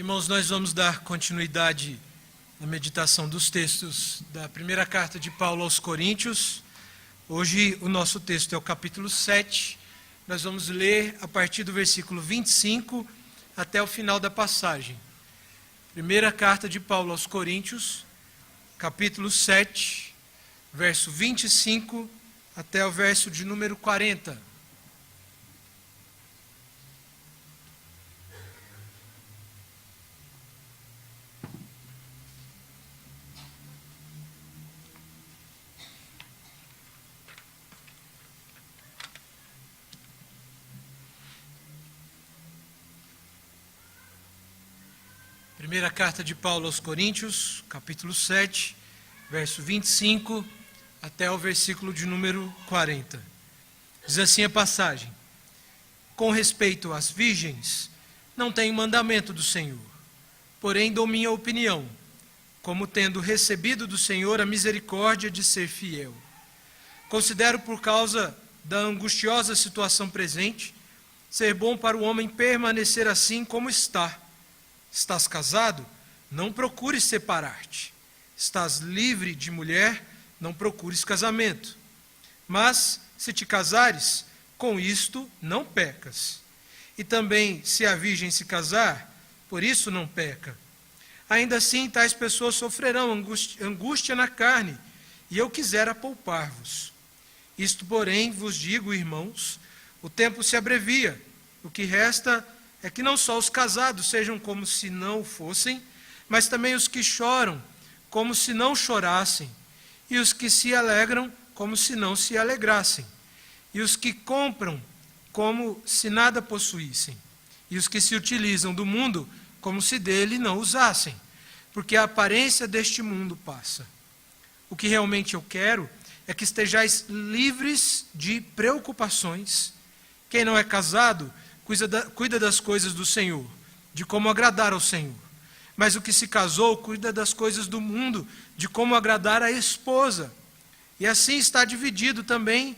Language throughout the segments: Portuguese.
Irmãos, nós vamos dar continuidade na meditação dos textos da primeira carta de Paulo aos Coríntios. Hoje o nosso texto é o capítulo 7. Nós vamos ler a partir do versículo 25 até o final da passagem. Primeira carta de Paulo aos Coríntios, capítulo 7, verso 25 até o verso de número 40. Primeira carta de Paulo aos Coríntios, capítulo 7, verso 25 até o versículo de número 40. Diz assim a passagem: com respeito às virgens, não tenho mandamento do Senhor, porém dou minha opinião, como tendo recebido do Senhor a misericórdia de ser fiel. Considero, por causa da angustiosa situação presente, ser bom para o homem permanecer assim como está. Estás casado? Não procures separar-te. Estás livre de mulher? Não procures casamento. Mas, se te casares, com isto não pecas. E também, se a virgem se casar, por isso não peca. Ainda assim, tais pessoas sofrerão angústia na carne, e eu quisera poupar-vos. Isto, porém, vos digo, irmãos, o tempo se abrevia, o que resta é que não só os casados sejam como se não fossem, mas também os que choram, como se não chorassem, e os que se alegram, como se não se alegrassem, e os que compram, como se nada possuíssem, e os que se utilizam do mundo, como se dele não usassem, porque a aparência deste mundo passa. O que realmente eu quero é que estejais livres de preocupações. Quem não é casado cuida das coisas do Senhor, de como agradar ao Senhor. Mas o que se casou cuida das coisas do mundo, de como agradar a esposa. E assim está dividido também,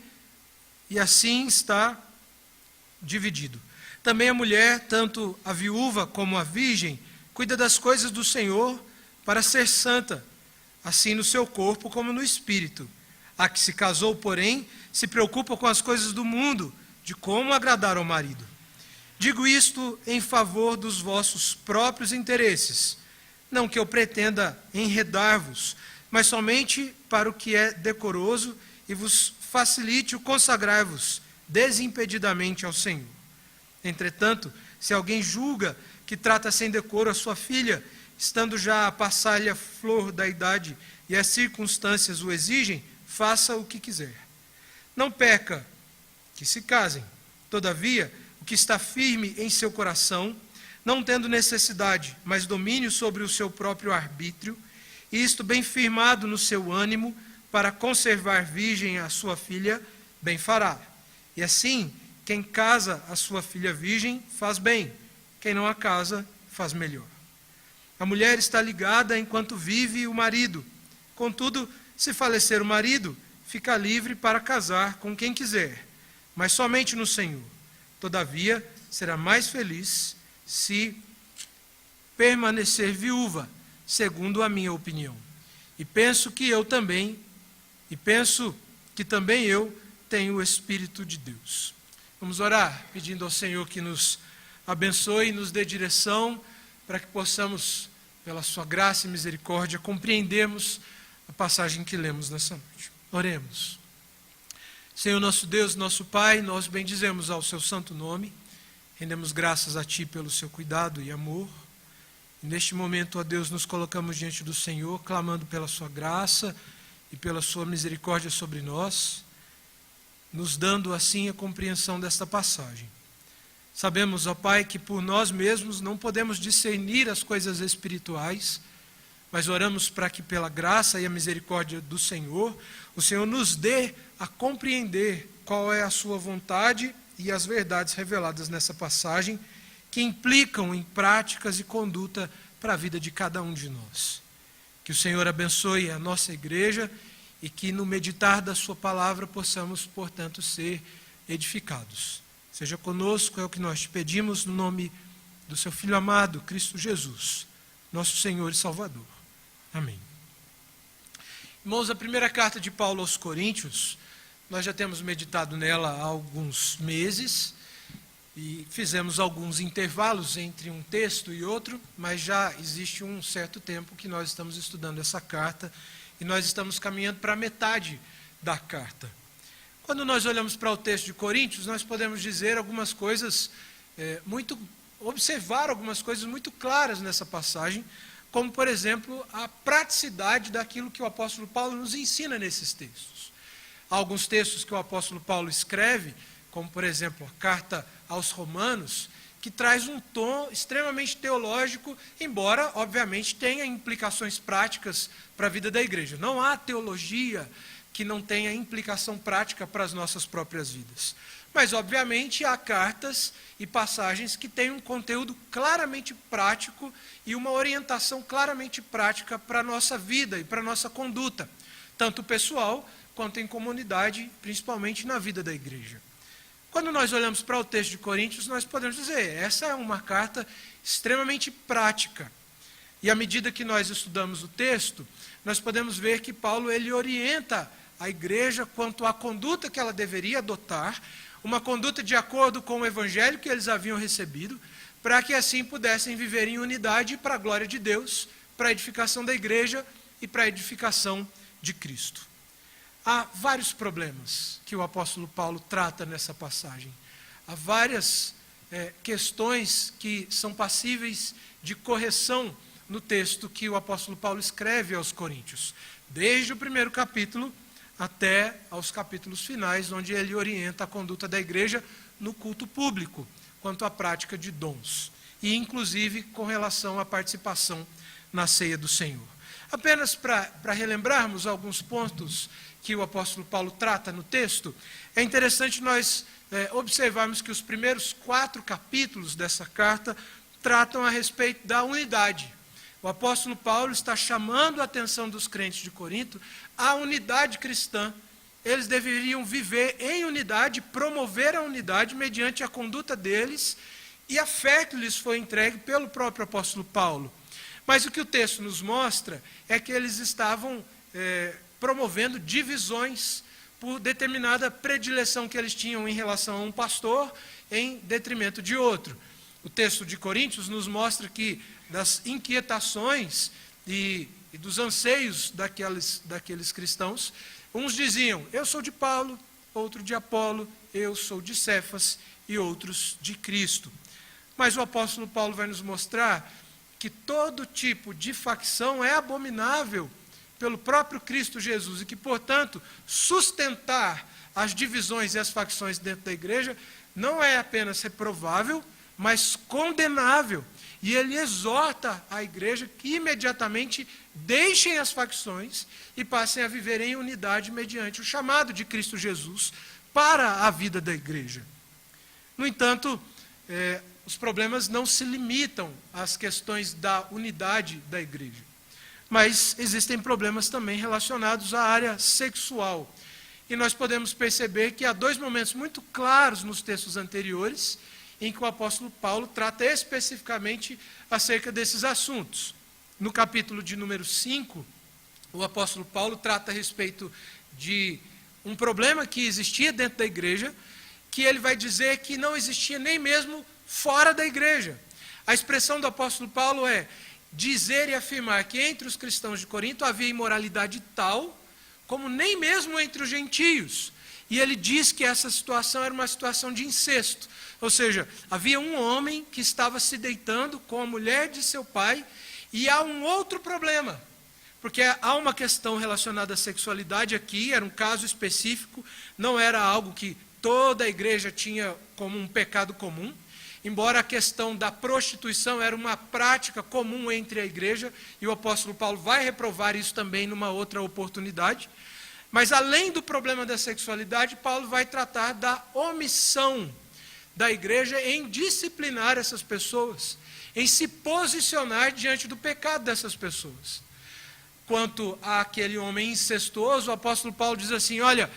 Também a mulher, tanto a viúva como a virgem, cuida das coisas do Senhor para ser santa, assim no seu corpo como no espírito. A que se casou, porém, se preocupa com as coisas do mundo, de como agradar ao marido. Digo isto em favor dos vossos próprios interesses, não que eu pretenda enredar-vos, mas somente para o que é decoroso e vos facilite o consagrar-vos desimpedidamente ao Senhor. Entretanto, se alguém julga que trata sem decoro a sua filha, estando já a passar-lhe a flor da idade e as circunstâncias o exigem, faça o que quiser. Não peca, que se casem. Todavia, o que está firme em seu coração, não tendo necessidade, mas domínio sobre o seu próprio arbítrio, e isto bem firmado no seu ânimo, para conservar virgem a sua filha, bem fará. E assim, quem casa a sua filha virgem, faz bem. Quem não a casa, faz melhor. A mulher está ligada enquanto vive o marido. Contudo, se falecer o marido, fica livre para casar com quem quiser, mas somente no Senhor. Todavia, será mais feliz se permanecer viúva, segundo a minha opinião. E penso que também eu tenho o Espírito de Deus. Vamos orar, pedindo ao Senhor que nos abençoe e nos dê direção, para que possamos, pela sua graça e misericórdia, compreendermos a passagem que lemos nessa noite. Oremos. Senhor nosso Deus, nosso Pai, nós bendizemos ao seu santo nome, rendemos graças a Ti pelo seu cuidado e amor. E neste momento, ó Deus, nos colocamos diante do Senhor, clamando pela sua graça e pela sua misericórdia sobre nós, nos dando assim a compreensão desta passagem. Sabemos, ó Pai, que por nós mesmos não podemos discernir as coisas espirituais, mas oramos para que pela graça e a misericórdia do Senhor, o Senhor nos dê a compreender qual é a sua vontade e as verdades reveladas nessa passagem, que implicam em práticas e conduta para a vida de cada um de nós. Que o Senhor abençoe a nossa igreja e que no meditar da sua palavra possamos, portanto, ser edificados. Seja conosco, é o que nós te pedimos, no nome do seu Filho amado, Cristo Jesus, nosso Senhor e Salvador. Amém. Irmãos, a primeira carta de Paulo aos Coríntios, nós já temos meditado nela há alguns meses e fizemos alguns intervalos entre um texto e outro, mas já existe um certo tempo que nós estamos estudando essa carta e nós estamos caminhando para a metade da carta. Quando nós olhamos para o texto de Coríntios, nós podemos dizer algumas coisas, observar algumas coisas muito claras nessa passagem, como, por exemplo, a praticidade daquilo que o apóstolo Paulo nos ensina nesses textos. Há alguns textos que o apóstolo Paulo escreve, como, por exemplo, a carta aos Romanos, que traz um tom extremamente teológico, embora, obviamente, tenha implicações práticas para a vida da igreja. Não há teologia que não tenha implicação prática para as nossas próprias vidas. Mas, obviamente, há cartas e passagens que têm um conteúdo claramente prático e uma orientação claramente prática para a nossa vida e para a nossa conduta, tanto pessoal quanto em comunidade, principalmente na vida da igreja. Quando nós olhamos para o texto de Coríntios, nós podemos dizer, essa é uma carta extremamente prática. E à medida que nós estudamos o texto, nós podemos ver que Paulo ele orienta a igreja quanto à conduta que ela deveria adotar, uma conduta de acordo com o evangelho que eles haviam recebido, para que assim pudessem viver em unidade para a glória de Deus, para a edificação da igreja e para a edificação de Cristo. Há vários problemas que o apóstolo Paulo trata nessa passagem. Há várias questões que são passíveis de correção no texto que o apóstolo Paulo escreve aos Coríntios, desde o primeiro capítulo até aos capítulos finais, onde ele orienta a conduta da igreja no culto público, quanto à prática de dons, e inclusive com relação à participação na ceia do Senhor. Apenas para relembrarmos alguns pontos que o apóstolo Paulo trata no texto, é interessante nós observarmos que os primeiros 4 capítulos dessa carta tratam a respeito da unidade. O apóstolo Paulo está chamando a atenção dos crentes de Corinto à unidade cristã. Eles deveriam viver em unidade, promover a unidade mediante a conduta deles e a fé que lhes foi entregue pelo próprio apóstolo Paulo. Mas o que o texto nos mostra é que eles estavam promovendo divisões por determinada predileção que eles tinham em relação a um pastor em detrimento de outro. O texto de Coríntios nos mostra que das inquietações e dos anseios daqueles cristãos, uns diziam, eu sou de Paulo, outro de Apolo, eu sou de Cefas e outros de Cristo. Mas o apóstolo Paulo vai nos mostrar que todo tipo de facção é abominável pelo próprio Cristo Jesus e que, portanto, sustentar as divisões e as facções dentro da igreja não é apenas reprovável, mas condenável. E ele exorta a igreja que imediatamente deixem as facções e passem a viver em unidade mediante o chamado de Cristo Jesus para a vida da igreja. No entanto, os problemas não se limitam às questões da unidade da igreja. Mas existem problemas também relacionados à área sexual. E nós podemos perceber que há 2 momentos muito claros nos textos anteriores em que o apóstolo Paulo trata especificamente acerca desses assuntos. No capítulo de número 5, o apóstolo Paulo trata a respeito de um problema que existia dentro da igreja, que ele vai dizer que não existia nem mesmo fora da igreja. A expressão do apóstolo Paulo é dizer e afirmar que entre os cristãos de Corinto havia imoralidade tal, como nem mesmo entre os gentios. E ele diz que essa situação era uma situação de incesto. Ou seja, havia um homem que estava se deitando com a mulher de seu pai, e há um outro problema, porque há uma questão relacionada à sexualidade aqui, era um caso específico, não era algo que toda a igreja tinha como um pecado comum, embora a questão da prostituição era uma prática comum entre a igreja, e o apóstolo Paulo vai reprovar isso também numa outra oportunidade. Mas além do problema da sexualidade, Paulo vai tratar da omissão da igreja em disciplinar essas pessoas, em se posicionar diante do pecado dessas pessoas. Quanto àquele homem incestuoso, o apóstolo Paulo diz assim, olha,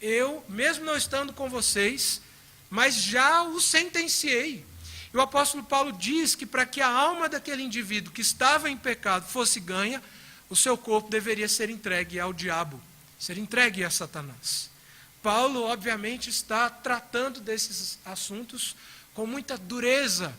eu, mesmo não estando com vocês, mas já o sentenciei. E o apóstolo Paulo diz que para que a alma daquele indivíduo que estava em pecado fosse ganha, o seu corpo deveria ser entregue ao diabo, ser entregue a Satanás. Paulo, obviamente, está tratando desses assuntos com muita dureza.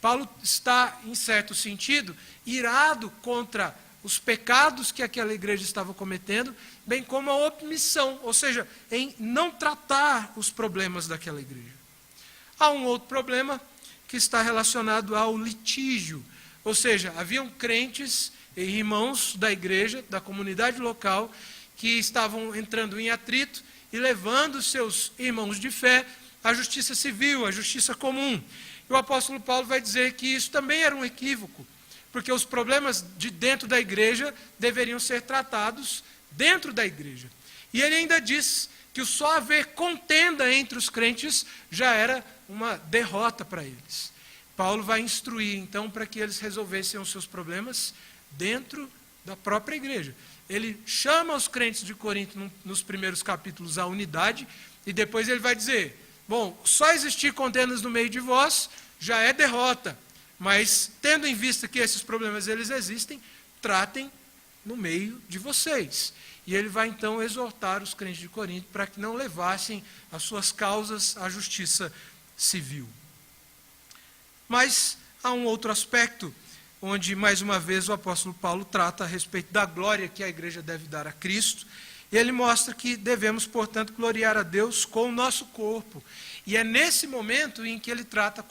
Paulo está, em certo sentido, irado contra os pecados que aquela igreja estava cometendo, bem como a omissão, ou seja, em não tratar os problemas daquela igreja. Há um outro problema que está relacionado ao litígio, ou seja, haviam crentes e irmãos da igreja, da comunidade local, que estavam entrando em atrito e levando seus irmãos de fé à justiça civil, à justiça comum. E o apóstolo Paulo vai dizer que isso também era um equívoco, porque os problemas de dentro da igreja deveriam ser tratados dentro da igreja. E ele ainda diz que o só haver contenda entre os crentes já era uma derrota para eles. Paulo vai instruir, então, para que eles resolvessem os seus problemas dentro da própria igreja. Ele chama os crentes de Corinto, nos primeiros capítulos, à unidade, e depois ele vai dizer, bom, só existir contendas no meio de vós já é derrota, mas tendo em vista que esses problemas eles existem, tratem no meio de vocês. E ele vai então exortar os crentes de Corinto para que não levassem as suas causas à justiça civil. Mas há um outro aspecto, onde mais uma vez o apóstolo Paulo trata a respeito da glória que a igreja deve dar a Cristo, e ele mostra que devemos, portanto, gloriar a Deus com o nosso corpo. E é nesse momento em que ele trata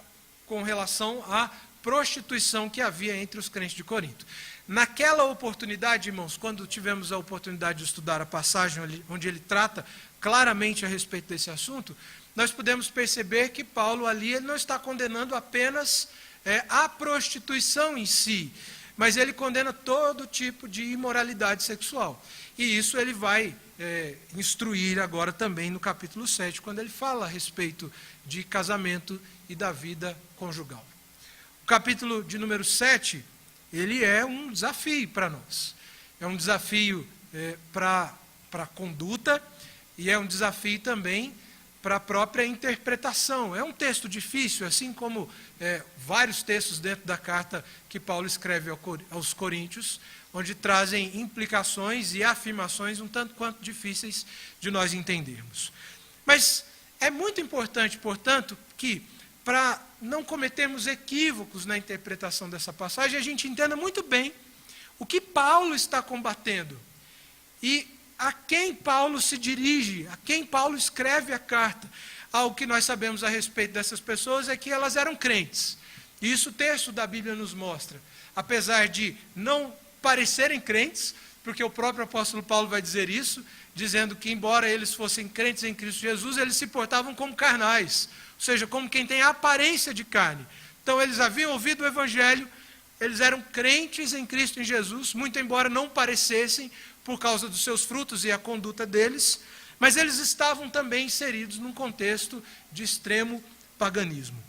com relação à prostituição que havia entre os crentes de Corinto. Naquela oportunidade, irmãos, quando tivemos a oportunidade de estudar a passagem onde ele trata claramente a respeito desse assunto, nós podemos perceber que Paulo ali ele não está condenando apenas a prostituição em si, mas ele condena todo tipo de imoralidade sexual. E isso ele vai instruir agora também no capítulo 7, quando ele fala a respeito de casamento e da vida conjugal. O capítulo de número 7, ele é um desafio para nós. É um desafio para a conduta e é um desafio também para a própria interpretação. É um texto difícil, assim como vários textos dentro da carta que Paulo escreve aos Coríntios, onde trazem implicações e afirmações um tanto quanto difíceis de nós entendermos. Mas é muito importante, portanto, que para não cometermos equívocos na interpretação dessa passagem, a gente entenda muito bem o que Paulo está combatendo e a quem Paulo se dirige, a quem Paulo escreve a carta. Algo que nós sabemos a respeito dessas pessoas é que elas eram crentes. E isso o texto da Bíblia nos mostra. Apesar de não parecerem crentes, porque o próprio apóstolo Paulo vai dizer isso, dizendo que embora eles fossem crentes em Cristo Jesus, eles se portavam como carnais, ou seja, como quem tem a aparência de carne. Então eles haviam ouvido o Evangelho, eles eram crentes em Cristo em Jesus, muito embora não parecessem, por causa dos seus frutos e a conduta deles, mas eles estavam também inseridos num contexto de extremo paganismo.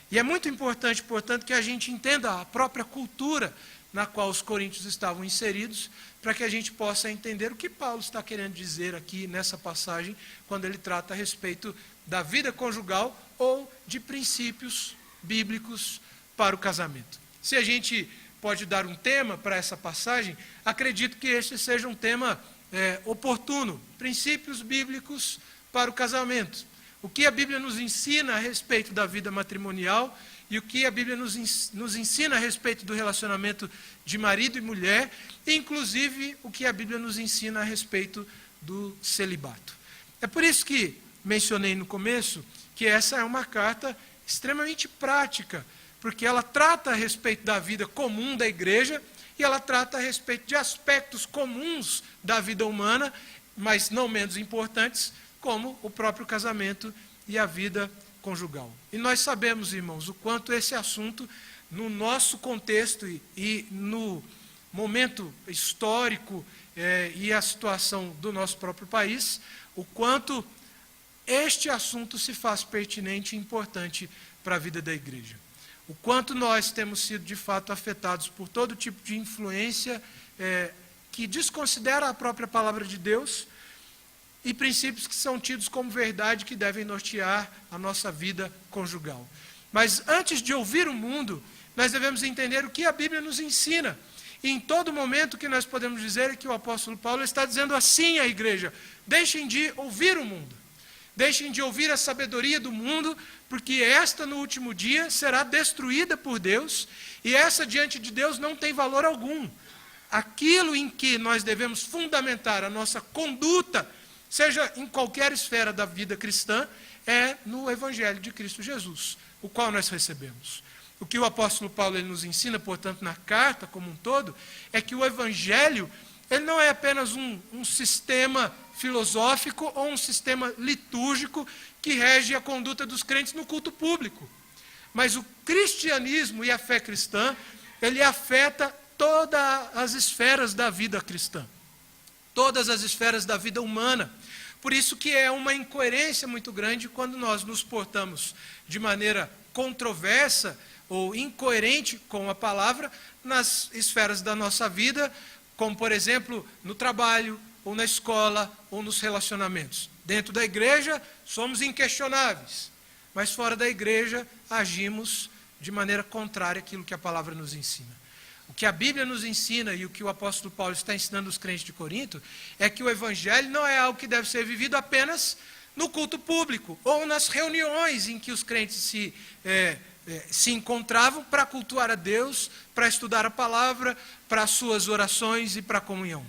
E é muito importante, portanto, que a gente entenda a própria cultura na qual os coríntios estavam inseridos, para que a gente possa entender o que Paulo está querendo dizer aqui nessa passagem, quando ele trata a respeito da vida conjugal ou de princípios bíblicos para o casamento. Se a gente pode dar um tema para essa passagem, acredito que este seja um tema oportuno, princípios bíblicos para o casamento. O que a Bíblia nos ensina a respeito da vida matrimonial e o que a Bíblia nos ensina a respeito do relacionamento de marido e mulher, e inclusive o que a Bíblia nos ensina a respeito do celibato. É por isso que mencionei no começo que essa é uma carta extremamente prática, porque ela trata a respeito da vida comum da igreja e ela trata a respeito de aspectos comuns da vida humana, mas não menos importantes, como o próprio casamento e a vida conjugal. E nós sabemos, irmãos, o quanto esse assunto, no nosso contexto e no momento histórico e a situação do nosso próprio país, o quanto este assunto se faz pertinente e importante para a vida da igreja. O quanto nós temos sido, de fato, afetados por todo tipo de influência que desconsidera a própria palavra de Deus e princípios que são tidos como verdade que devem nortear a nossa vida conjugal. Mas antes de ouvir o mundo, nós devemos entender o que a Bíblia nos ensina. E em todo momento o que nós podemos dizer é que o apóstolo Paulo está dizendo assim à igreja: deixem de ouvir o mundo, deixem de ouvir a sabedoria do mundo, porque esta no último dia será destruída por Deus, e essa diante de Deus não tem valor algum. Aquilo em que nós devemos fundamentar a nossa conduta, seja em qualquer esfera da vida cristã, é no Evangelho de Cristo Jesus, o qual nós recebemos. O que o apóstolo Paulo ele nos ensina, portanto, na carta como um todo, é que o Evangelho ele não é apenas um sistema filosófico ou um sistema litúrgico que rege a conduta dos crentes no culto público. Mas o cristianismo e a fé cristã, ele afeta todas as esferas da vida cristã, todas as esferas da vida humana. Por isso que é uma incoerência muito grande quando nós nos portamos de maneira controversa ou incoerente com a palavra nas esferas da nossa vida, como, por exemplo, no trabalho, ou na escola, ou nos relacionamentos. Dentro da igreja, somos inquestionáveis, mas fora da igreja, agimos de maneira contrária àquilo que a palavra nos ensina. O que a Bíblia nos ensina e o que o apóstolo Paulo está ensinando aos crentes de Corinto é que o Evangelho não é algo que deve ser vivido apenas no culto público ou nas reuniões em que os crentes se encontravam para cultuar a Deus, para estudar a palavra, para as suas orações e para a comunhão.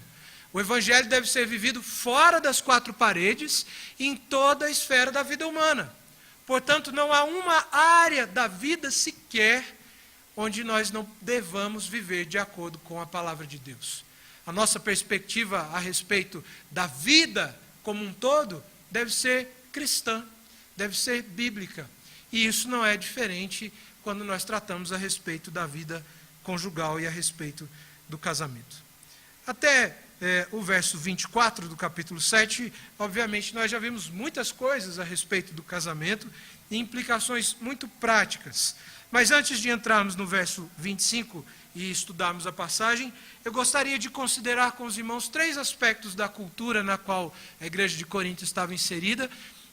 O Evangelho deve ser vivido fora das quatro paredes, em toda a esfera da vida humana. Portanto, não há uma área da vida sequer onde nós não devamos viver de acordo com a palavra de Deus. A nossa perspectiva a respeito da vida como um todo deve ser cristã, deve ser bíblica. E isso não é diferente quando nós tratamos a respeito da vida conjugal e a respeito do casamento. Até o verso 24 do capítulo 7, obviamente nós já vimos muitas coisas a respeito do casamento e implicações muito práticas. Mas antes de entrarmos no verso 25 e estudarmos a passagem, eu gostaria de considerar com os irmãos 3 aspectos da cultura na qual a igreja de Corinto estava inserida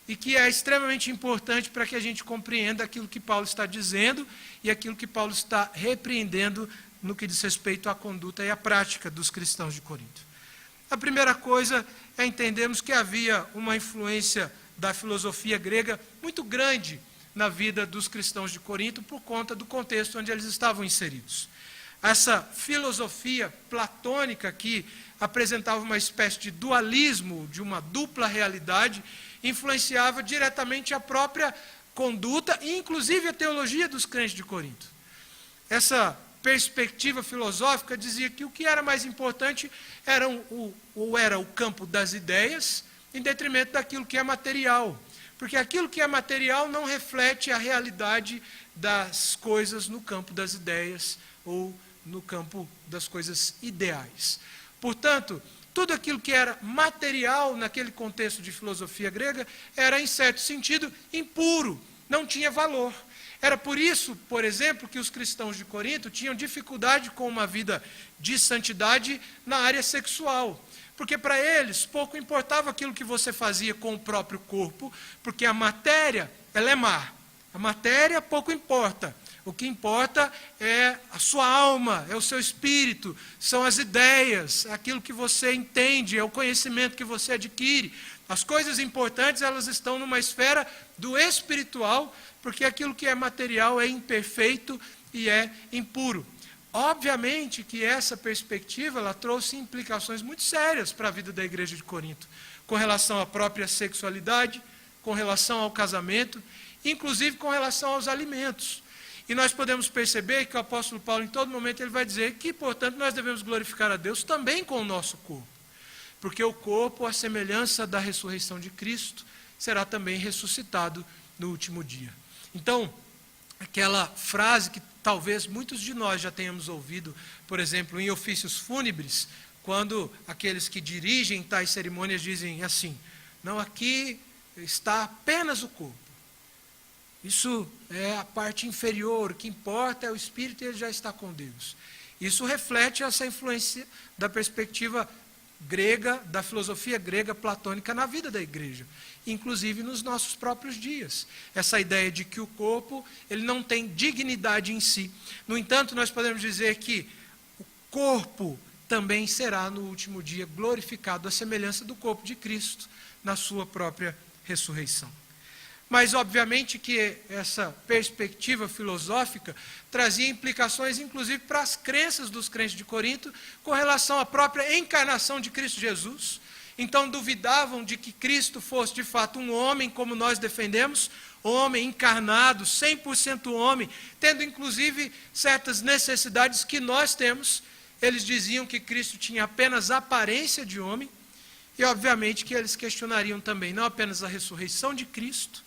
e que é extremamente importante para que a gente compreenda aquilo que Paulo está dizendo e aquilo que Paulo está repreendendo no que diz respeito à conduta e à prática dos cristãos de Corinto. A primeira coisa é entendermos que havia uma influência da filosofia grega muito grande na vida dos cristãos de Corinto por conta do contexto onde eles estavam inseridos. Essa filosofia platônica que apresentava uma espécie de dualismo, de uma dupla realidade, influenciava diretamente a própria conduta e inclusive a teologia dos crentes de Corinto. Essa perspectiva filosófica dizia que o que era mais importante era o campo das ideias em detrimento daquilo que é material. Porque aquilo que é material não reflete a realidade das coisas no campo das ideias ou no campo das coisas ideais. Portanto, tudo aquilo que era material naquele contexto de filosofia grega era, em certo sentido, impuro, não tinha valor. Era por isso, por exemplo, que os cristãos de Corinto tinham dificuldade com uma vida de santidade na área sexual. Porque para eles pouco importava aquilo que você fazia com o próprio corpo, porque a matéria, ela é má. A matéria pouco importa. O que importa é a sua alma, é o seu espírito, são as ideias, aquilo que você entende, é o conhecimento que você adquire. As coisas importantes, elas estão numa esfera do espiritual, porque aquilo que é material é imperfeito e é impuro. Obviamente que essa perspectiva ela trouxe implicações muito sérias para a vida da igreja de Corinto, com relação à própria sexualidade, com relação ao casamento, inclusive com relação aos alimentos. E nós podemos perceber que o apóstolo Paulo, em todo momento, ele vai dizer que, portanto, nós devemos glorificar a Deus também com o nosso corpo. Porque o corpo, à semelhança da ressurreição de Cristo, será também ressuscitado no último dia. Então, aquela frase que talvez muitos de nós já tenhamos ouvido, por exemplo, em ofícios fúnebres, quando aqueles que dirigem tais cerimônias dizem assim: não, aqui está apenas o corpo. Isso é a parte inferior, o que importa é o espírito e ele já está com Deus. Isso reflete essa influência da perspectiva grega, da filosofia grega platônica na vida da igreja, inclusive nos nossos próprios dias. Essa ideia de que o corpo ele não tem dignidade em si. No entanto, nós podemos dizer que o corpo também será no último dia glorificado à semelhança do corpo de Cristo na sua própria ressurreição. Mas, obviamente, que essa perspectiva filosófica trazia implicações, inclusive, para as crenças dos crentes de Corinto com relação à própria encarnação de Cristo Jesus. Então, duvidavam de que Cristo fosse, de fato, um homem, como nós defendemos, homem encarnado, 100% homem, tendo, inclusive, certas necessidades que nós temos. Eles diziam que Cristo tinha apenas aparência de homem, e, obviamente, que eles questionariam também não apenas a ressurreição de Cristo,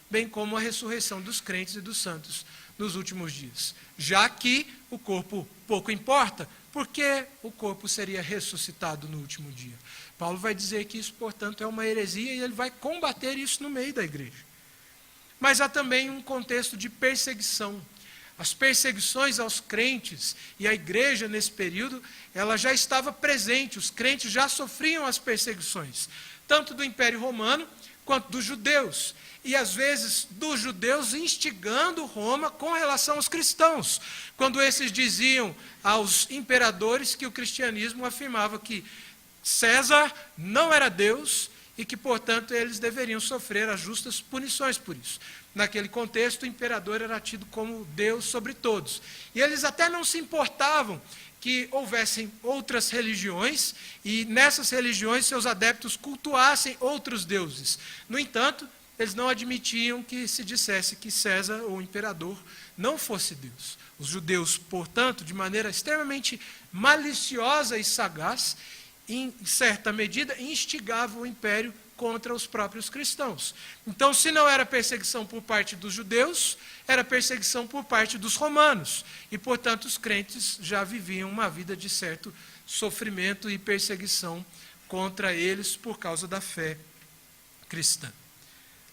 bem como a ressurreição dos crentes e dos santos nos últimos dias. Já que o corpo pouco importa, porque o corpo seria ressuscitado no último dia. Paulo vai dizer que isso, portanto, é uma heresia e ele vai combater isso no meio da igreja. Mas há também um contexto de perseguição. As perseguições aos crentes e à igreja nesse período, ela já estava presente, os crentes já sofriam as perseguições, tanto do Império Romano quanto dos judeus. E às vezes dos judeus instigando Roma com relação aos cristãos, quando esses diziam aos imperadores que o cristianismo afirmava que César não era Deus e que, portanto, eles deveriam sofrer as justas punições por isso. Naquele contexto, o imperador era tido como Deus sobre todos. E eles até não se importavam que houvessem outras religiões e nessas religiões seus adeptos cultuassem outros deuses. No entanto, eles não admitiam que se dissesse que César, ou imperador, não fosse Deus. Os judeus, portanto, de maneira extremamente maliciosa e sagaz, em certa medida, instigavam o império contra os próprios cristãos. Então, se não era perseguição por parte dos judeus, era perseguição por parte dos romanos. E, portanto, os crentes já viviam uma vida de certo sofrimento e perseguição contra eles por causa da fé cristã.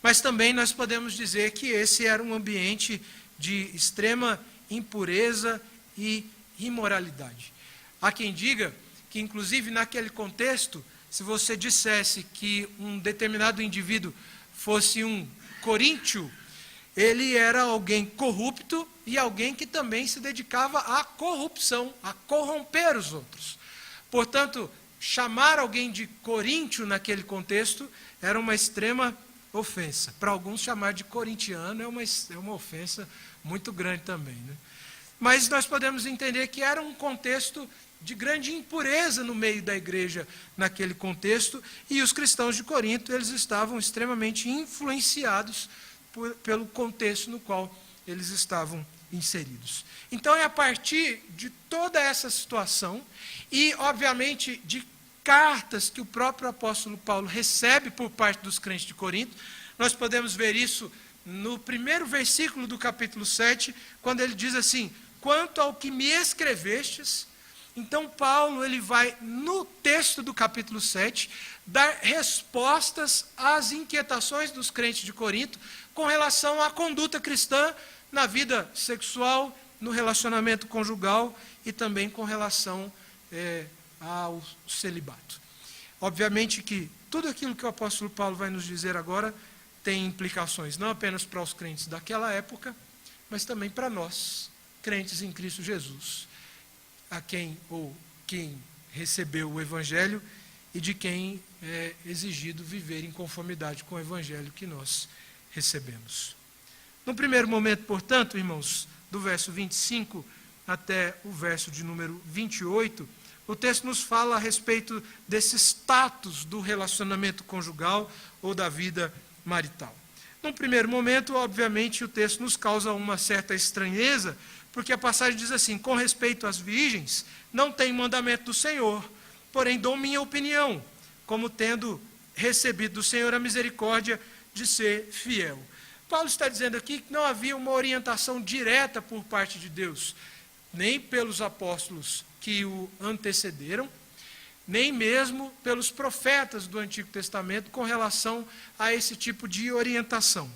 Mas também nós podemos dizer que esse era um ambiente de extrema impureza e imoralidade. Há quem diga que, inclusive, naquele contexto, se você dissesse que um determinado indivíduo fosse um coríntio, ele era alguém corrupto e alguém que também se dedicava à corrupção, a corromper os outros. Portanto, chamar alguém de coríntio naquele contexto era uma extrema ofensa. Para alguns, chamar de corintiano é uma ofensa muito grande também, né? Mas nós podemos entender que era um contexto de grande impureza no meio da igreja naquele contexto, e os cristãos de Corinto, eles estavam extremamente influenciados pelo contexto no qual eles estavam inseridos. Então, é a partir de toda essa situação, e, obviamente, de cartas que o próprio apóstolo Paulo recebe por parte dos crentes de Corinto, nós podemos ver isso no primeiro versículo do capítulo 7, quando ele diz assim: quanto ao que me escrevestes. Então, Paulo ele vai, no texto do capítulo 7, dar respostas às inquietações dos crentes de Corinto com relação à conduta cristã na vida sexual, no relacionamento conjugal e também com relação ao celibato. Obviamente que tudo aquilo que o apóstolo Paulo vai nos dizer agora tem implicações não apenas para os crentes daquela época, mas também para nós, crentes em Cristo Jesus, a quem recebeu o Evangelho e de quem é exigido viver em conformidade com o Evangelho que nós recebemos. No primeiro momento, portanto, irmãos, do verso 25 até o verso de número 28, o texto nos fala a respeito desse status do relacionamento conjugal ou da vida marital. Num primeiro momento, obviamente, o texto nos causa uma certa estranheza, porque a passagem diz assim: com respeito às virgens, não tem mandamento do Senhor, porém dou minha opinião, como tendo recebido do Senhor a misericórdia de ser fiel. Paulo está dizendo aqui que não havia uma orientação direta por parte de Deus, nem pelos apóstolos que o antecederam, nem mesmo pelos profetas do Antigo Testamento com relação a esse tipo de orientação.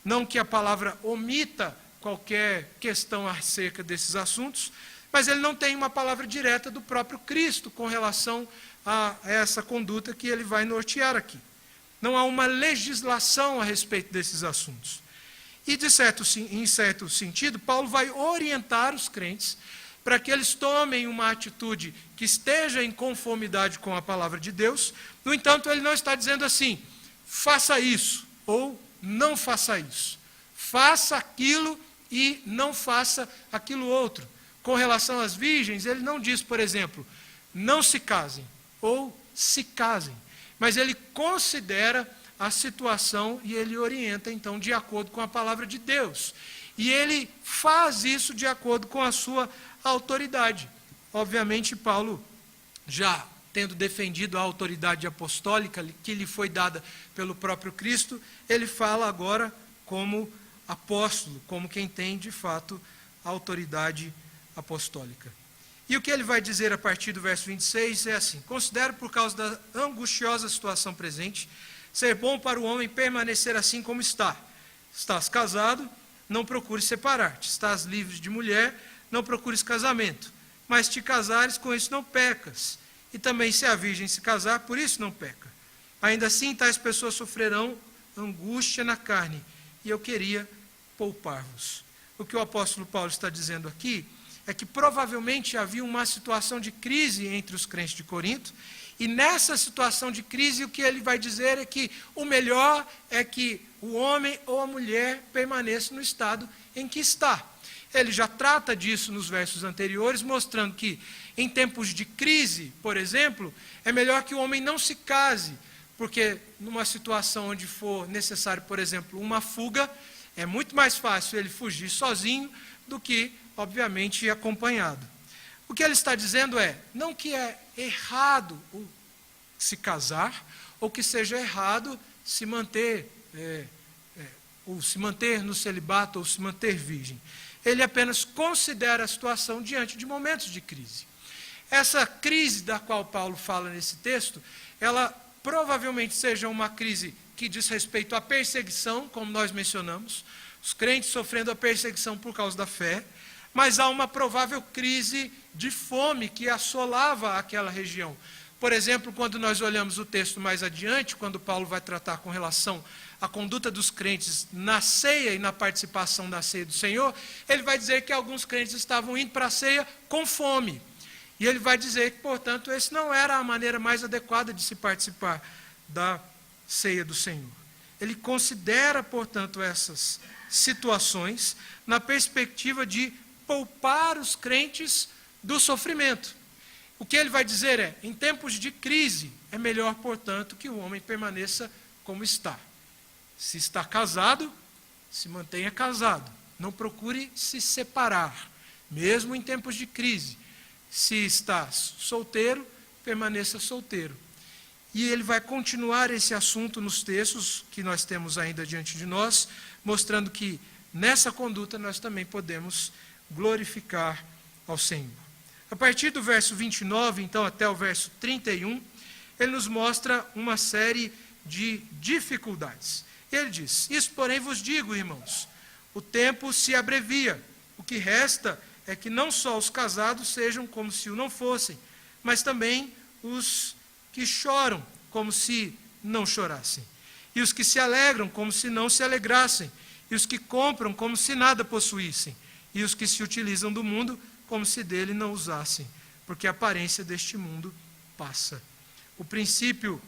Não que a palavra omita qualquer questão acerca desses assuntos, mas ele não tem uma palavra direta do próprio Cristo com relação a essa conduta que ele vai nortear aqui. Não há uma legislação a respeito desses assuntos. E, em certo sentido, Paulo vai orientar os crentes para que eles tomem uma atitude que esteja em conformidade com a palavra de Deus. No entanto, ele não está dizendo assim, faça isso, ou não faça isso. Faça aquilo e não faça aquilo outro. Com relação às virgens, ele não diz, por exemplo, não se casem, ou se casem. Mas ele considera a situação e ele orienta, então, de acordo com a palavra de Deus. E ele faz isso de acordo com a sua autoridade. Obviamente, Paulo, já tendo defendido a autoridade apostólica que lhe foi dada pelo próprio Cristo, ele fala agora como apóstolo, como quem tem, de fato, a autoridade apostólica. E o que ele vai dizer a partir do verso 26 é assim: considero, por causa da angustiosa situação presente, ser bom para o homem permanecer assim como está. Estás casado, não procures separar-te. Estás livre de mulher, não procures casamento. Mas te casares, com isso não pecas. E também se a virgem se casar, por isso não peca. Ainda assim, tais pessoas sofrerão angústia na carne. E eu queria poupar-vos. O que o apóstolo Paulo está dizendo aqui é que provavelmente havia uma situação de crise entre os crentes de Corinto, e nessa situação de crise o que ele vai dizer é que o melhor é que o homem ou a mulher permaneça no estado em que está. Ele já trata disso nos versos anteriores, mostrando que em tempos de crise, por exemplo, é melhor que o homem não se case, porque numa situação onde for necessário, por exemplo, uma fuga, é muito mais fácil ele fugir sozinho do que, obviamente, acompanhado. O que ele está dizendo é, não que é errado se casar, ou que seja errado se manter, ou se manter no celibato, ou se manter virgem. Ele apenas considera a situação diante de momentos de crise. Essa crise da qual Paulo fala nesse texto, ela provavelmente seja uma crise que diz respeito à perseguição, como nós mencionamos, os crentes sofrendo a perseguição por causa da fé, mas há uma provável crise de fome que assolava aquela região. Por exemplo, quando nós olhamos o texto mais adiante, quando Paulo vai tratar com relação à conduta dos crentes na ceia e na participação da ceia do Senhor, ele vai dizer que alguns crentes estavam indo para a ceia com fome. E ele vai dizer que, portanto, essa não era a maneira mais adequada de se participar da ceia do Senhor. Ele considera, portanto, essas situações na perspectiva de poupar os crentes do sofrimento. O que ele vai dizer é, em tempos de crise, é melhor, portanto, que o homem permaneça como está. Se está casado, se mantenha casado. Não procure se separar, mesmo em tempos de crise. Se está solteiro, permaneça solteiro. E ele vai continuar esse assunto nos textos que nós temos ainda diante de nós, mostrando que nessa conduta nós também podemos glorificar ao Senhor. A partir do verso 29, então, até o verso 31, ele nos mostra uma série de dificuldades. Ele diz, isso porém vos digo, irmãos, o tempo se abrevia, o que resta é que não só os casados sejam como se o não fossem, mas também os que choram como se não chorassem, e os que se alegram como se não se alegrassem, e os que compram como se nada possuíssem, e os que se utilizam do mundo como se dele não usassem, porque a aparência deste mundo passa. O princípio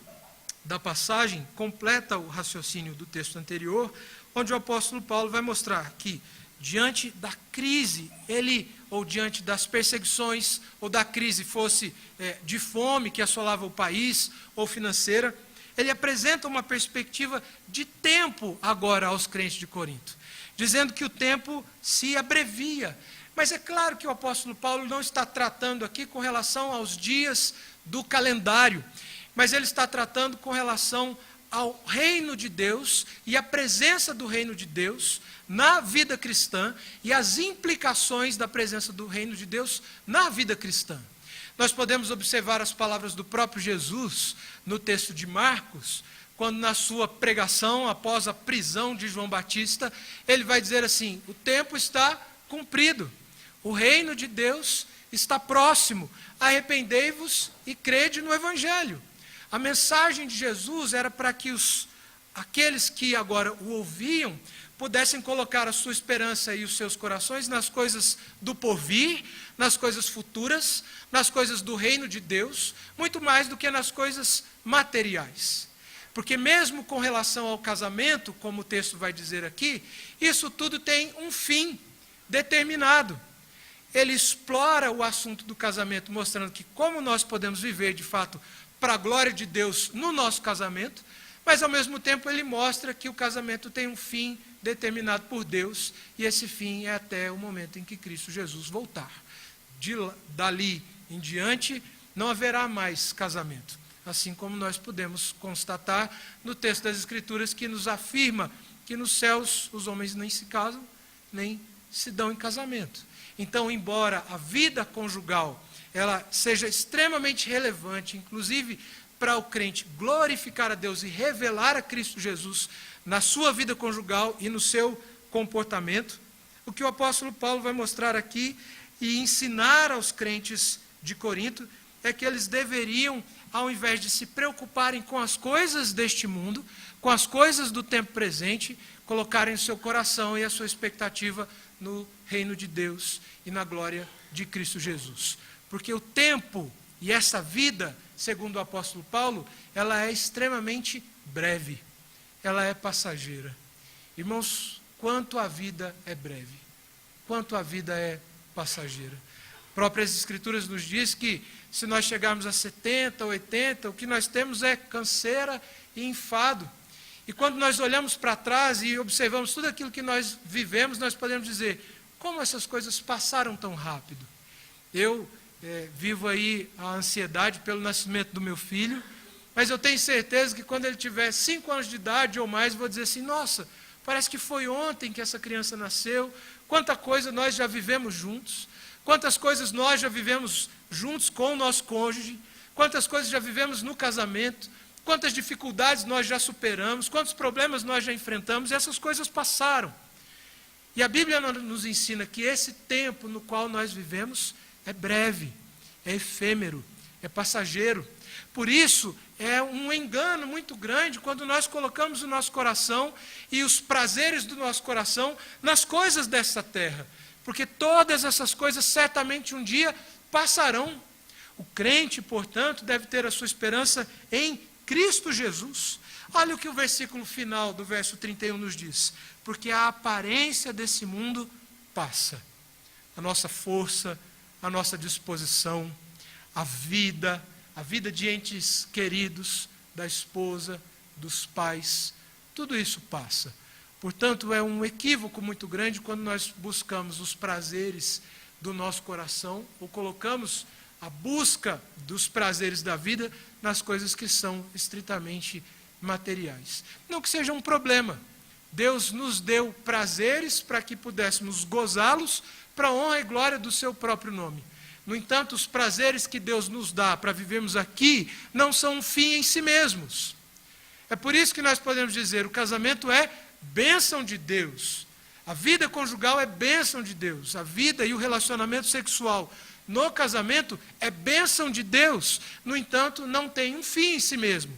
da passagem completa o raciocínio do texto anterior, onde o apóstolo Paulo vai mostrar que, diante da crise, ou diante das perseguições, ou da crise fosse de fome que assolava o país, ou financeira, ele apresenta uma perspectiva de tempo agora aos crentes de Corinto, dizendo que o tempo se abrevia. Mas é claro que o apóstolo Paulo não está tratando aqui com relação aos dias do calendário, mas ele está tratando com relação ao reino de Deus e a presença do reino de Deus na vida cristã e as implicações da presença do reino de Deus na vida cristã. Nós podemos observar as palavras do próprio Jesus no texto de Marcos, quando na sua pregação, após a prisão de João Batista, ele vai dizer assim, o tempo está cumprido, o reino de Deus está próximo. Arrependei-vos e crede no Evangelho. A mensagem de Jesus era para que aqueles que agora o ouviam pudessem colocar a sua esperança e os seus corações nas coisas do porvir, nas coisas futuras, nas coisas do reino de Deus, muito mais do que nas coisas materiais. Porque mesmo com relação ao casamento, como o texto vai dizer aqui, isso tudo tem um fim determinado. Ele explora o assunto do casamento, mostrando que como nós podemos viver, de fato, para a glória de Deus no nosso casamento, mas ao mesmo tempo ele mostra que o casamento tem um fim determinado por Deus, e esse fim é até o momento em que Cristo Jesus voltar. Dali em diante não haverá mais casamento, assim como nós podemos constatar no texto das Escrituras, que nos afirma que nos céus os homens nem se casam, nem se dão em casamento. Então, embora a vida conjugal ela seja extremamente relevante, inclusive para o crente glorificar a Deus e revelar a Cristo Jesus na sua vida conjugal e no seu comportamento, o que o apóstolo Paulo vai mostrar aqui e ensinar aos crentes de Corinto é que eles deveriam, ao invés de se preocuparem com as coisas deste mundo, com as coisas do tempo presente, colocarem o seu coração e a sua expectativa no reino de Deus e na glória de Cristo Jesus. Porque o tempo e essa vida, segundo o apóstolo Paulo, ela é extremamente breve, ela é passageira. Irmãos, quanto a vida é breve, quanto a vida é passageira. Próprias Escrituras nos diz que se nós chegarmos a 70, 80, o que nós temos é canseira e enfado. E quando nós olhamos para trás e observamos tudo aquilo que nós vivemos, nós podemos dizer, como essas coisas passaram tão rápido? Eu vivo aí a ansiedade pelo nascimento do meu filho, mas eu tenho certeza que quando ele tiver 5 anos de idade ou mais, vou dizer assim, nossa, parece que foi ontem que essa criança nasceu, quanta coisa nós já vivemos juntos, quantas coisas nós já vivemos juntos com o nosso cônjuge, quantas coisas já vivemos no casamento, quantas dificuldades nós já superamos, quantos problemas nós já enfrentamos, e essas coisas passaram. E a Bíblia nos ensina que esse tempo no qual nós vivemos é breve, é efêmero, é passageiro. Por isso, é um engano muito grande quando nós colocamos o nosso coração e os prazeres do nosso coração nas coisas dessa terra. Porque todas essas coisas certamente um dia passarão. O crente, portanto, deve ter a sua esperança em Cristo Jesus. Olha o que o versículo final do verso 31 nos diz. Porque a aparência desse mundo passa. A nossa força, a nossa disposição, a vida de entes queridos, da esposa, dos pais, tudo isso passa. Portanto, é um equívoco muito grande quando nós buscamos os prazeres do nosso coração ou colocamos a busca dos prazeres da vida nas coisas que são estritamente materiais. Não que seja um problema. Deus nos deu prazeres para que pudéssemos gozá-los para a honra e glória do seu próprio nome. No entanto, os prazeres que Deus nos dá para vivermos aqui não são um fim em si mesmos. É por isso que nós podemos dizer, o casamento é bênção de Deus. A vida conjugal é bênção de Deus. A vida e o relacionamento sexual no casamento é bênção de Deus. No entanto, não tem um fim em si mesmo.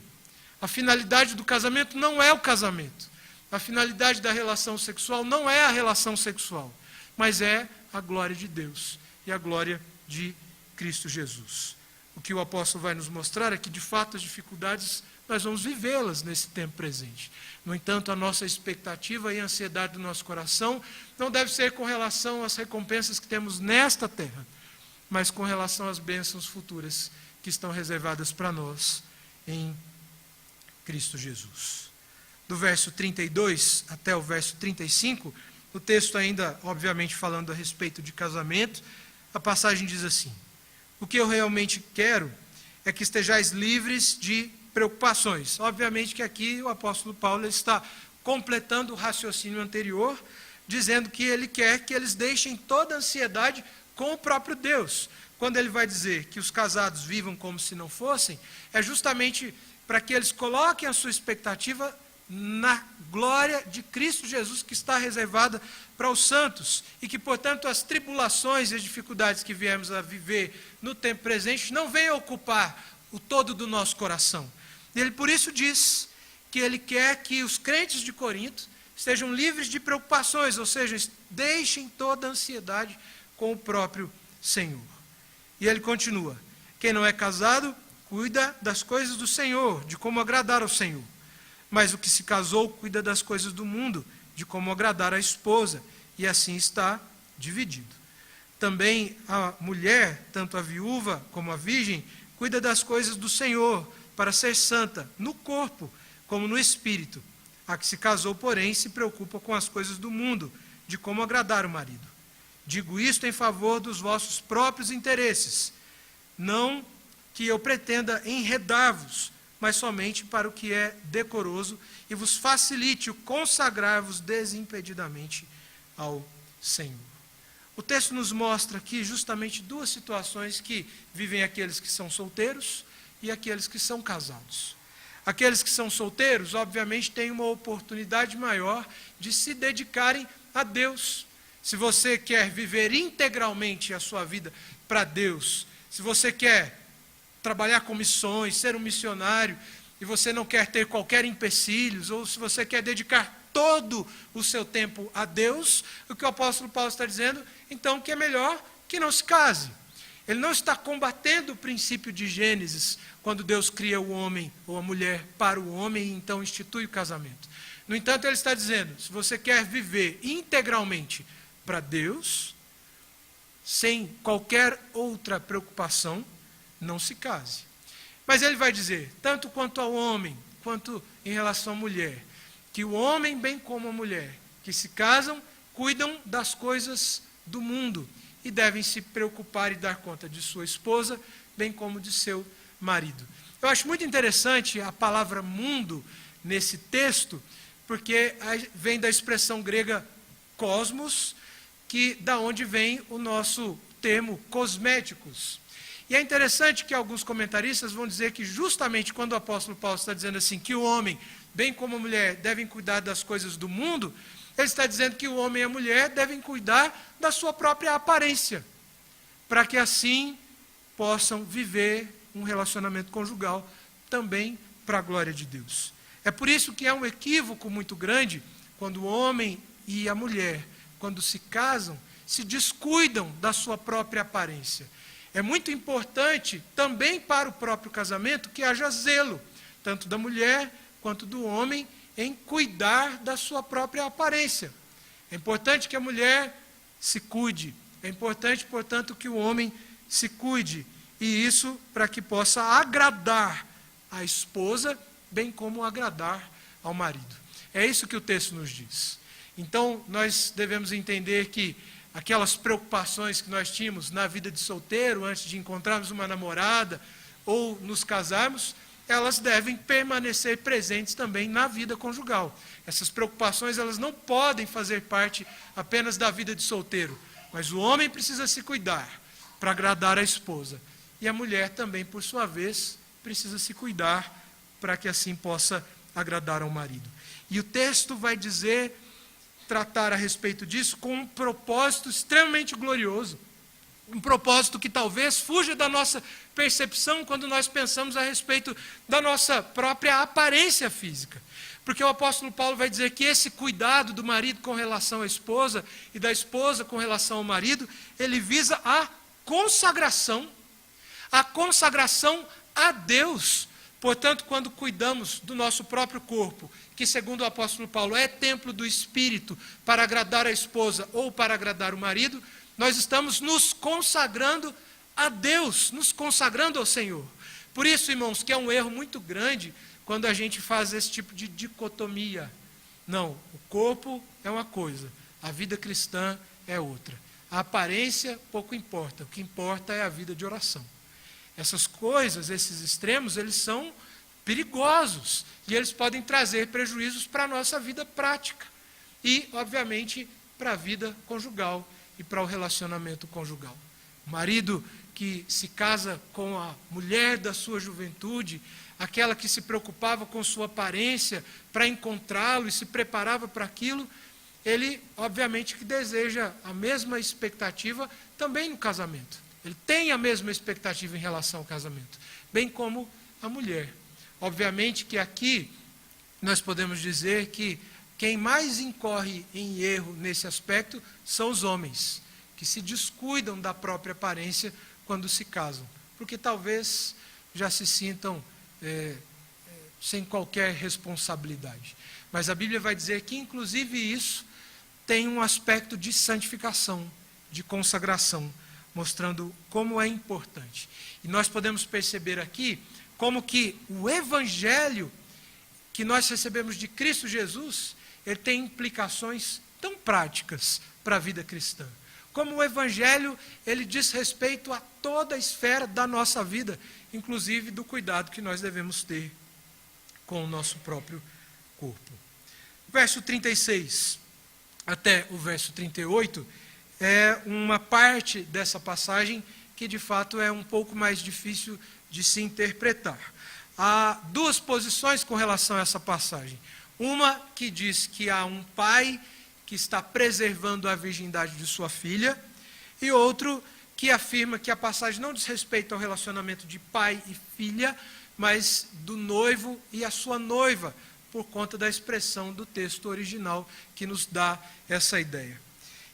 A finalidade do casamento não é o casamento. A finalidade da relação sexual não é a relação sexual, mas é a glória de Deus e a glória de Cristo Jesus. O que o apóstolo vai nos mostrar é que, de fato, as dificuldades nós vamos vivê-las nesse tempo presente. No entanto, a nossa expectativa e a ansiedade do nosso coração não deve ser com relação às recompensas que temos nesta terra, mas com relação às bênçãos futuras que estão reservadas para nós em Cristo Jesus. Do verso 32 até o verso 35, o texto ainda, obviamente, falando a respeito de casamento, a passagem diz assim: o que eu realmente quero é que estejais livres de preocupações. Obviamente que aqui o apóstolo Paulo está completando o raciocínio anterior, dizendo que ele quer que eles deixem toda a ansiedade com o próprio Deus. Quando ele vai dizer que os casados vivam como se não fossem, é justamente para que eles coloquem a sua expectativa na glória de Cristo Jesus que está reservada para os santos e que, portanto, as tribulações e as dificuldades que viemos a viver no tempo presente não venham ocupar o todo do nosso coração. E ele por isso diz que ele quer que os crentes de Corinto estejam livres de preocupações, ou seja, deixem toda a ansiedade com o próprio Senhor. E ele continua: quem não é casado, cuida das coisas do Senhor, de como agradar ao Senhor. Mas o que se casou, cuida das coisas do mundo, de como agradar a esposa, e assim está dividido. Também a mulher, tanto a viúva como a virgem, cuida das coisas do Senhor, para ser santa, no corpo como no espírito. A que se casou, porém, se preocupa com as coisas do mundo, de como agradar o marido. Digo isto em favor dos vossos próprios interesses, não que eu pretenda enredar-vos, mas somente para o que é decoroso e vos facilite o consagrar-vos desimpedidamente ao Senhor. O texto nos mostra aqui justamente duas situações que vivem aqueles que são solteiros e aqueles que são casados. Aqueles que são solteiros, obviamente, têm uma oportunidade maior de se dedicarem a Deus. Se você quer viver integralmente a sua vida para Deus, se você quer trabalhar com missões, ser um missionário, e você não quer ter qualquer empecilhos, ou se você quer dedicar todo o seu tempo a Deus, o que o apóstolo Paulo está dizendo, então que é melhor que não se case. Ele não está combatendo o princípio de Gênesis, quando Deus cria o homem ou a mulher para o homem e então institui o casamento. No entanto, ele está dizendo, se você quer viver integralmente para Deus, sem qualquer outra preocupação, não se case. Mas ele vai dizer, tanto quanto ao homem, quanto em relação à mulher, que o homem, bem como a mulher, que se casam, cuidam das coisas do mundo e devem se preocupar e dar conta de sua esposa, bem como de seu marido. Eu acho muito interessante a palavra mundo nesse texto, porque vem da expressão grega cosmos, que da onde vem o nosso termo cosméticos. E é interessante que alguns comentaristas vão dizer que justamente quando o apóstolo Paulo está dizendo assim, que o homem, bem como a mulher, devem cuidar das coisas do mundo, ele está dizendo que o homem e a mulher devem cuidar da sua própria aparência, para que assim possam viver um relacionamento conjugal também para a glória de Deus. É por isso que é um equívoco muito grande quando o homem e a mulher, quando se casam, se descuidam da sua própria aparência. É muito importante também para o próprio casamento que haja zelo, tanto da mulher quanto do homem, em cuidar da sua própria aparência. É importante que a mulher se cuide, é importante, portanto, que o homem se cuide, e isso para que possa agradar a esposa, bem como agradar ao marido. É isso que o texto nos diz. Então, nós devemos entender que aquelas preocupações que nós tínhamos na vida de solteiro, antes de encontrarmos uma namorada ou nos casarmos, elas devem permanecer presentes também na vida conjugal. Essas preocupações, elas não podem fazer parte apenas da vida de solteiro, mas o homem precisa se cuidar para agradar a esposa. E a mulher também, por sua vez, precisa se cuidar para que assim possa agradar ao marido. E o texto vai dizer, tratar a respeito disso com um propósito extremamente glorioso, um propósito que talvez fuja da nossa percepção quando nós pensamos a respeito da nossa própria aparência física. Porque o apóstolo Paulo vai dizer que esse cuidado do marido com relação à esposa e da esposa com relação ao marido, ele visa a consagração a Deus. Portanto, quando cuidamos do nosso próprio corpo, que segundo o apóstolo Paulo é templo do Espírito para agradar a esposa ou para agradar o marido, nós estamos nos consagrando a Deus, nos consagrando ao Senhor. Por isso, irmãos, que é um erro muito grande quando a gente faz esse tipo de dicotomia. Não, o corpo é uma coisa, a vida cristã é outra. A aparência pouco importa, o que importa é a vida de oração. Essas coisas, esses extremos, eles são perigosos e eles podem trazer prejuízos para a nossa vida prática e, obviamente, para a vida conjugal e para o relacionamento conjugal. O marido que se casa com a mulher da sua juventude, aquela que se preocupava com sua aparência para encontrá-lo e se preparava para aquilo, ele, obviamente, que deseja a mesma expectativa também no casamento. Ele tem a mesma expectativa em relação ao casamento, bem como a mulher. Obviamente que aqui nós podemos dizer que quem mais incorre em erro nesse aspecto são os homens, que se descuidam da própria aparência quando se casam, porque talvez já se sintam sem qualquer responsabilidade. Mas a Bíblia vai dizer que, inclusive, isso tem um aspecto de santificação, de consagração, mostrando como é importante. E nós podemos perceber aqui como que o Evangelho que nós recebemos de Cristo Jesus, ele tem implicações tão práticas para a vida cristã. Como o Evangelho, ele diz respeito a toda a esfera da nossa vida, inclusive do cuidado que nós devemos ter com o nosso próprio corpo. Verso 36 até o verso 38 é uma parte dessa passagem que de fato é um pouco mais difícil de se interpretar. Há duas posições com relação a essa passagem. Uma que diz que há um pai que está preservando a virgindade de sua filha, e outro que afirma que a passagem não diz respeito ao relacionamento de pai e filha, mas do noivo e a sua noiva, por conta da expressão do texto original que nos dá essa ideia.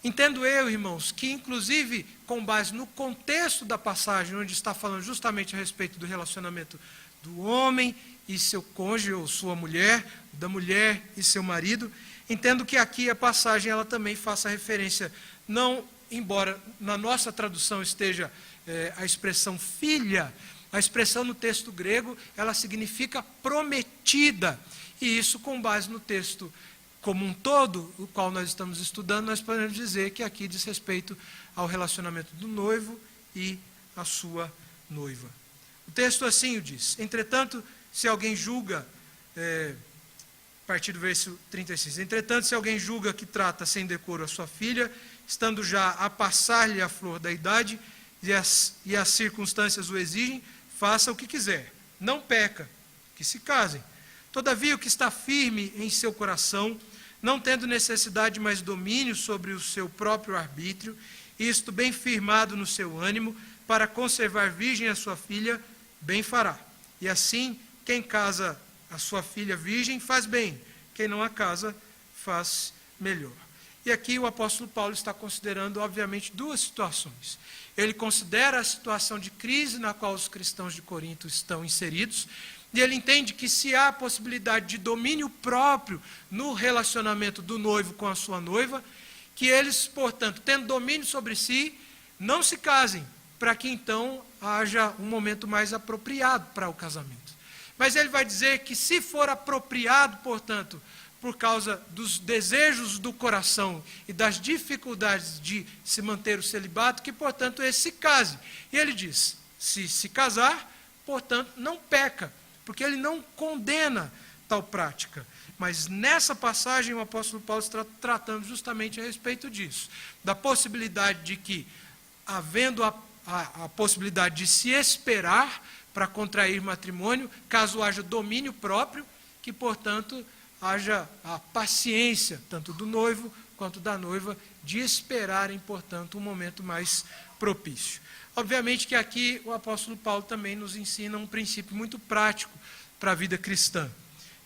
Entendo eu, irmãos, que inclusive com base no contexto da passagem, onde está falando justamente a respeito do relacionamento do homem e seu cônjuge ou sua mulher, da mulher e seu marido, entendo que aqui a passagem ela também faça referência, não, embora na nossa tradução esteja a expressão filha, a expressão no texto grego, ela significa prometida, e isso com base no texto como um todo, o qual nós estamos estudando, nós podemos dizer que aqui diz respeito ao relacionamento do noivo e a sua noiva. O texto assim o diz: entretanto, se alguém julga, a partir do verso 36, entretanto, se alguém julga que trata sem decoro a sua filha, estando já a passar-lhe a flor da idade, e as circunstâncias o exigem, faça o que quiser, não peca, que se casem. Todavia, o que está firme em seu coração, não tendo necessidade mais domínio sobre o seu próprio arbítrio, isto bem firmado no seu ânimo, para conservar virgem a sua filha, bem fará. E assim, quem casa a sua filha virgem, faz bem. Quem não a casa, faz melhor. E aqui o apóstolo Paulo está considerando, obviamente, duas situações. Ele considera a situação de crise na qual os cristãos de Corinto estão inseridos, e ele entende que se há possibilidade de domínio próprio no relacionamento do noivo com a sua noiva, que eles, portanto, tendo domínio sobre si, não se casem, para que então haja um momento mais apropriado para o casamento. Mas ele vai dizer que se for apropriado, portanto, por causa dos desejos do coração e das dificuldades de se manter o celibato, que, portanto, esse se case. E ele diz, se casar, portanto, não peca, porque ele não condena tal prática. Mas nessa passagem o apóstolo Paulo está tratando justamente a respeito disso, da possibilidade de que, havendo a possibilidade de se esperar para contrair matrimônio, caso haja domínio próprio, que, portanto, haja a paciência, tanto do noivo quanto da noiva, de esperarem, portanto, um momento mais propício. Obviamente que aqui o apóstolo Paulo também nos ensina um princípio muito prático para a vida cristã,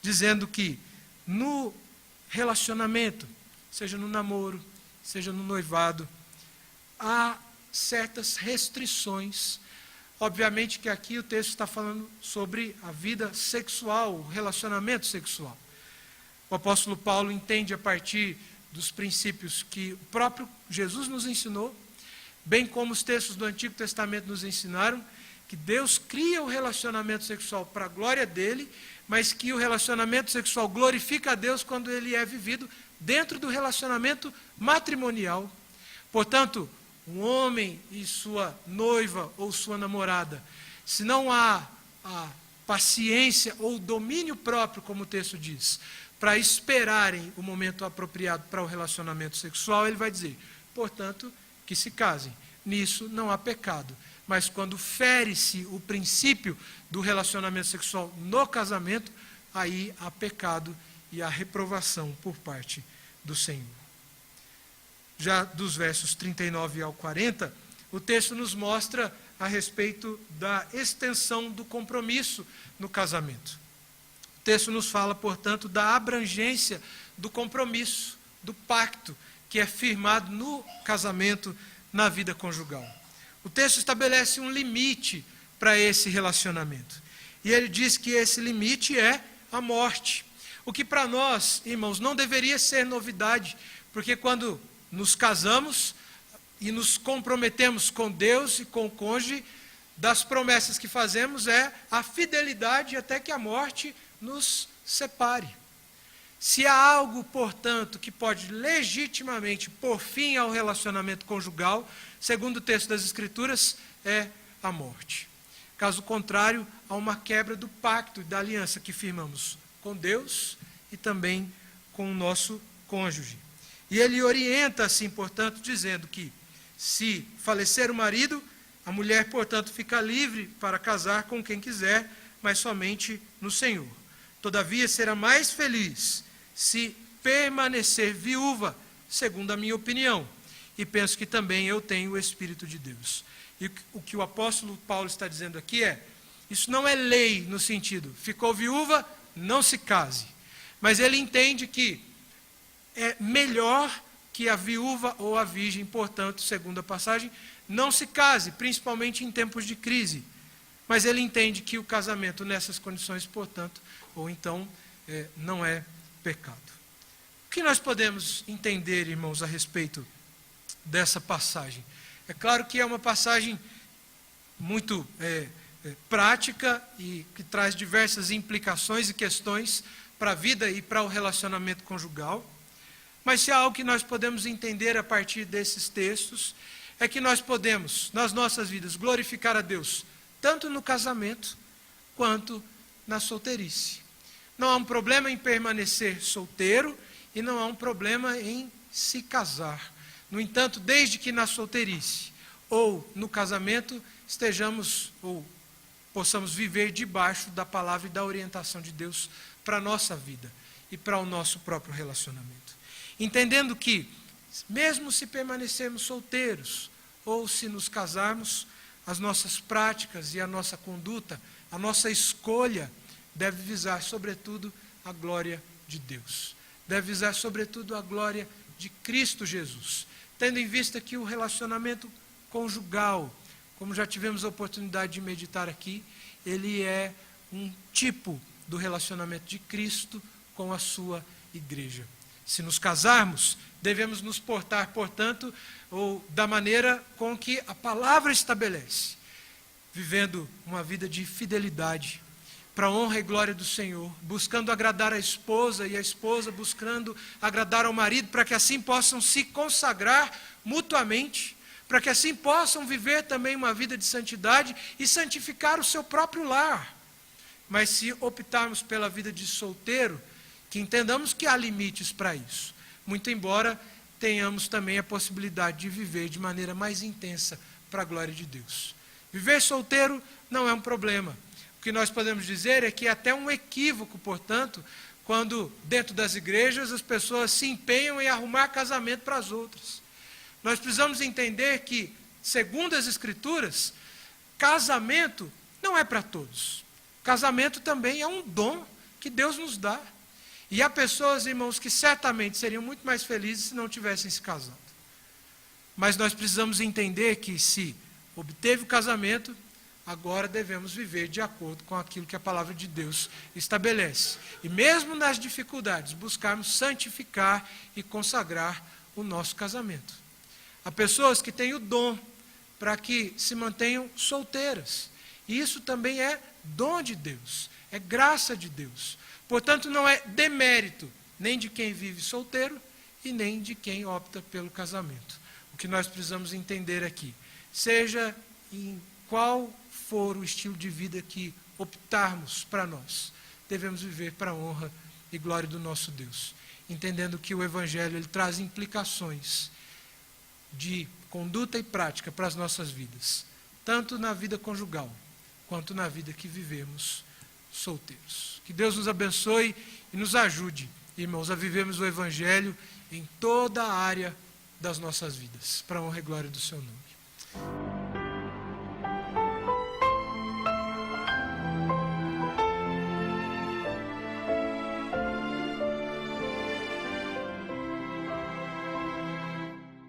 dizendo que no relacionamento, seja no namoro, seja no noivado, há certas restrições. Obviamente que aqui o texto está falando sobre a vida sexual, o relacionamento sexual. O apóstolo Paulo entende a partir dos princípios que o próprio Jesus nos ensinou, bem como os textos do Antigo Testamento nos ensinaram, que Deus cria o relacionamento sexual para a glória dele, mas que o relacionamento sexual glorifica a Deus quando ele é vivido dentro do relacionamento matrimonial. Portanto, um homem e sua noiva ou sua namorada, se não há a paciência ou domínio próprio, como o texto diz, para esperarem o momento apropriado para o relacionamento sexual, ele vai dizer, portanto, que se casem. Nisso não há pecado. mas quando fere-se o princípio do relacionamento sexual no casamento, aí há pecado e há reprovação por parte do Senhor. Já dos versos 39 ao 40, o texto nos mostra a respeito da extensão do compromisso no casamento. O texto nos fala, portanto, da abrangência do compromisso, do pacto que é firmado no casamento, na vida conjugal. O texto estabelece um limite para esse relacionamento. E ele diz que esse limite é a morte. O que para nós, irmãos, não deveria ser novidade, porque quando nos casamos e nos comprometemos com Deus e com o cônjuge, das promessas que fazemos é a fidelidade até que a morte nos separe. Se há algo, portanto, que pode legitimamente pôr fim ao relacionamento conjugal, segundo o texto das Escrituras, é a morte. Caso contrário, há uma quebra do pacto e da aliança que firmamos com Deus e também com o nosso cônjuge. E ele orienta, assim, portanto, dizendo que se falecer o marido, a mulher, portanto, fica livre para casar com quem quiser, mas somente no Senhor. Todavia, será mais feliz se permanecer viúva, segundo a minha opinião. E penso que também eu tenho o Espírito de Deus. E o que o apóstolo Paulo está dizendo aqui é, isso não é lei no sentido, ficou viúva, não se case. Mas ele entende que é melhor que a viúva ou a virgem, portanto, segundo a passagem, não se case, principalmente em tempos de crise. Mas ele entende que o casamento nessas condições, portanto, ou então, não é pecado. O que nós podemos entender, irmãos, a respeito dessa passagem? É claro que é uma passagem muito prática e que traz diversas implicações e questões para a vida e para o relacionamento conjugal. Mas se há algo que nós podemos entender a partir desses textos, é que nós podemos, nas nossas vidas, glorificar a Deus, tanto no casamento, quanto na solteirice. Não há um problema em permanecer solteiro e não há um problema em se casar. No entanto, desde que na solteirice ou no casamento estejamos ou possamos viver debaixo da palavra e da orientação de Deus para a nossa vida e para o nosso próprio relacionamento. Entendendo que, mesmo se permanecermos solteiros ou se nos casarmos, as nossas práticas e a nossa conduta, a nossa escolha deve visar, sobretudo, a glória de Deus. Deve visar, sobretudo, a glória de Cristo Jesus. Tendo em vista que o relacionamento conjugal, como já tivemos a oportunidade de meditar aqui, ele é um tipo do relacionamento de Cristo com a sua igreja. Se nos casarmos, devemos nos portar, portanto, ou da maneira com que a palavra estabelece, vivendo uma vida de fidelidade, para a honra e glória do Senhor, buscando agradar a esposa e a esposa buscando agradar ao marido, para que assim possam se consagrar mutuamente, para que assim possam viver também uma vida de santidade e santificar o seu próprio lar. Mas se optarmos pela vida de solteiro, que entendamos que há limites para isso, muito embora tenhamos também a possibilidade de viver de maneira mais intensa para a glória de Deus. Viver solteiro não é um problema. O que nós podemos dizer é que é até um equívoco, portanto, quando dentro das igrejas as pessoas se empenham em arrumar casamento para as outras. Nós precisamos entender que, segundo as Escrituras, casamento não é para todos. Casamento também é um dom que Deus nos dá. E há pessoas, irmãos, que certamente seriam muito mais felizes se não tivessem se casado. Mas nós precisamos entender que se obteve o casamento, agora devemos viver de acordo com aquilo que a palavra de Deus estabelece. E mesmo nas dificuldades, buscarmos santificar e consagrar o nosso casamento. Há pessoas que têm o dom para que se mantenham solteiras. E isso também é dom de Deus, é graça de Deus. Portanto, não é demérito nem de quem vive solteiro e nem de quem opta pelo casamento. O que nós precisamos entender aqui, seja em qual for o estilo de vida que optarmos para nós, devemos viver para a honra e glória do nosso Deus, entendendo que o Evangelho ele traz implicações de conduta e prática para as nossas vidas, tanto na vida conjugal, quanto na vida que vivemos solteiros. Que Deus nos abençoe e nos ajude, irmãos, a vivermos o Evangelho em toda a área das nossas vidas, para a honra e glória do seu nome.